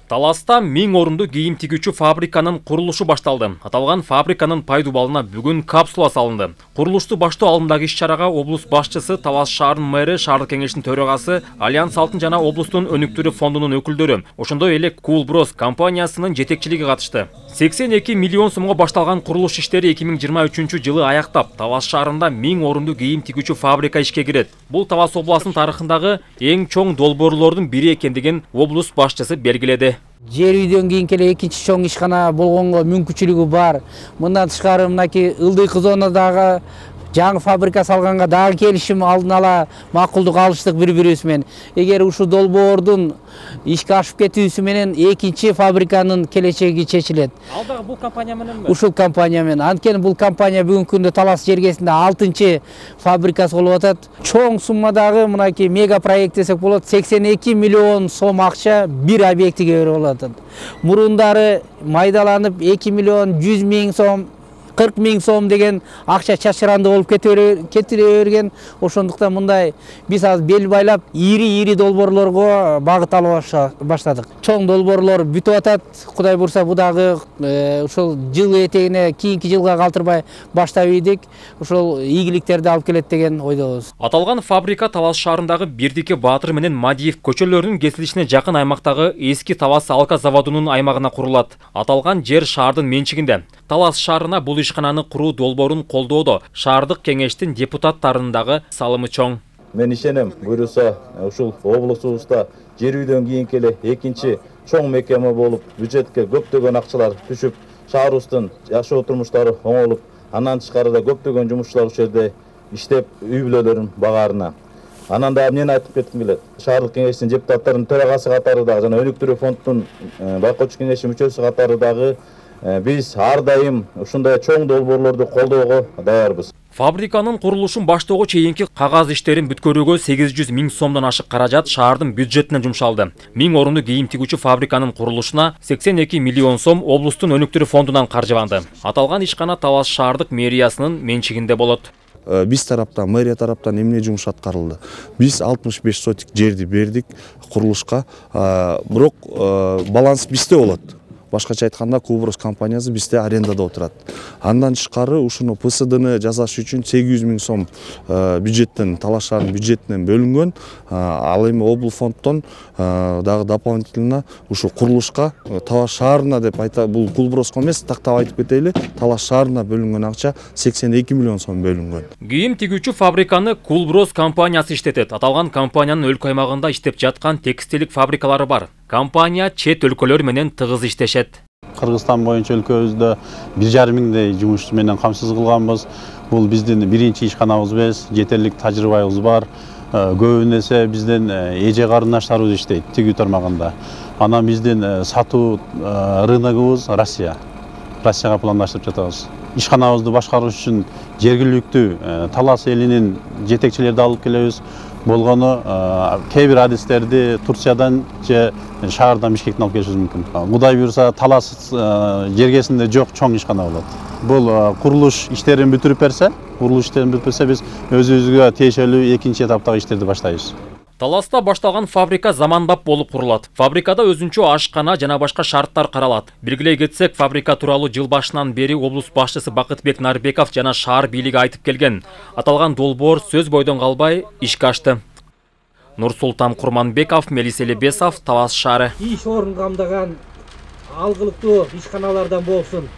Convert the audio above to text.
Таласта 1000 орынды кийим тигүүчү фабриканын курулушу башталды. Аталган фабриканын пайдубалына бүгүн капсула салынды. Курулушту баштоо алдындагы иш-чарага облус башчысы, Талас шаарынын мэри, шаардык кеңештин төрагасы, Альянс Алтын жана облустун өнүктүрүү фондунун өкүлдөрү, ошондой эле Кулброс компаниясынын жетекчилиги катышты. 82 миллион сомго башталган курулуш иштери 2023 жылы аяктап, Талас шаарында 1000 орынды кийим тигүүчү фабрика ишке кирет. Бул Талас областынын тарыхындагы эң чоң долбоорлордун бири экендигин облус башчысы белгиледи. Жер үйдөн кийин келе экинчи чоң ишкана болгонго мүмкүнчүлүгү бар. Мындан тышкары мынакей ылдыйкы зонадагы жаңы фабрика салганга дагы келишим алдын ала макулдук алыштык бири-бирибиз менен. Эгер ушул долбоордун ишке ашып кетүүсү менен экинчи фабриканын келечеги чечилет. Ал дагы бул компания мененби? Ушул компания менен. Анткени бул компания бүгүнкү күндө Талас жергесинде 6-чы фабрикасы болуп атат. Чоң суммадагы мынакей мега проект десек болот, 82 миллион сом акча бир объектиге берип атат. Мурундары майдаланып 2 миллион 100 миң сом 40 миң сом деген акча чачыранды болуп кетире берген. Ошондуктан мындай биз азыр бел байлап ири долбоорлорго багыт ала баштадык. Чоң долбоорлор бүтүп атат. Кудай бурса бу дагы ушул жыл этегине кийинки жылга калтырбай баштап ийдик. Ушул ийгиликтерди алып келет деген ойдобуз. Аталган фабрика Талас шаарындагы Бердике Баатыр менен Мадиев көчөлөрүнүн кесилишине жакын аймактагы эски Талас Алка заводунун аймагына курулат. Аталган жер шаардын менчигинде. Талас шаарына бул ишкананы куруу долбоорун колдоодо шаардык кеңештин депутаттарынын дагы салымы чоң. Мен ишенем, буйруса ушул облусубузда жер үйдөн кийинки эле экинчи чоң мекеме болуп, бюджетке көптөгөн акчалар түшүп, шаарыбыздын жашоо турмуштары оңолуп, андан тышкары көптөгөн жумушчулар ушул жерде иштеп, үй бүлөлөрүн багаарына. Анан да эмнени айтып кетким келет. Шаардык кеңештин депутаттарынын төрагасы катары дагы жана өнүктүрүү фондунун байкоочу кеңештин мүчөсү катары дагы биз ар дайым ушундай чоң долбоорлорду колдоого даярбыз. Фабриканын курулушун баштоого чейинки кагаз иштерин бүткөрүүгө 800 миң сомдон ашык каражат шаардын бюджетинен жумшалды. 1000 орунду кийим тигүүчү фабриканын курулушуна 82 миллион сом облустун өнүктүрүү фондунан каржыланды. Аталган ишкана Талас шаардык мэриясынын менчигинде болот. Биз тараптан, мэрия тараптан эмне жумуш аткарылды? Биз 65 сотик жерди бердик курулушка, бирок баланс бизде болот. Башкача айтканда Кулброс компаниясы бизде арендада отурат. Андан тышкары ушуну ПСДны жасаш үчүн 800 миң сом бюджеттен, Талас шаарынын бюджетинен бөлүнгөн. Ал эми обл фонддон дагы дополнительно ушу курулушка Талас шаарына деп айта, бул Кулброско эмес, тактап айтып кетели, Талас шаарына бөлүнгөн акча 82 миллион сом бөлүнгөн. Кийим тигүүчү фабриканы Кулброс компаниясы иштетет. Аталган компаниянын өлкө аймагында иштеп жаткан текстилдик фабрикалары бар. Компания чет өлкөлөр менен тыгыз иштешет. Кыргызстан боюнча өлкөбүздө 1,5 миңдей жумушчу менен камсыз кылганбыз. Бул биздин биринчи ишканабыз эмес, жетерлик тажрыйбабыз бар. Көбүн эсе биздин эже карындаштарыбыз иштейт тигүү тармагында. Анан биздин сатуу рыногубуз Россияга пландаштырып жатабыз. Ишканабызды башкаруу үчүн жергиликтүү Талас элинин жетекчилерди алып келебиз. Болгону кээ бир адистерди Турциядан же шаардан Бишкектен алып келишибиз мүмкүн. Кудай буйруса Талас жергесинде жок чоң ишкана болот. Бул курулуш иштерин бүтүрүп берсе, биз өзүбүзгө тиешелүү экинчи этаптагы иштерди баштайбыз. Таласта башталган фабрика замандап болуп курулат. Фабрикада өзүнчө ашкана жана башка шарттар каралат. Белгилей кетсек, фабрика тууралуу жыл башынан бери облус башчысы Бакытбек Нарбеков жана шаар бийлиги айтып келген. Аталган долбоор сөз бойдон калбай ишке ашты. Нурсултан Курманбеков, Мелис Элебесов, Талас шаары. Иш орун камдаган алгылыктуу ишканалардан болсун.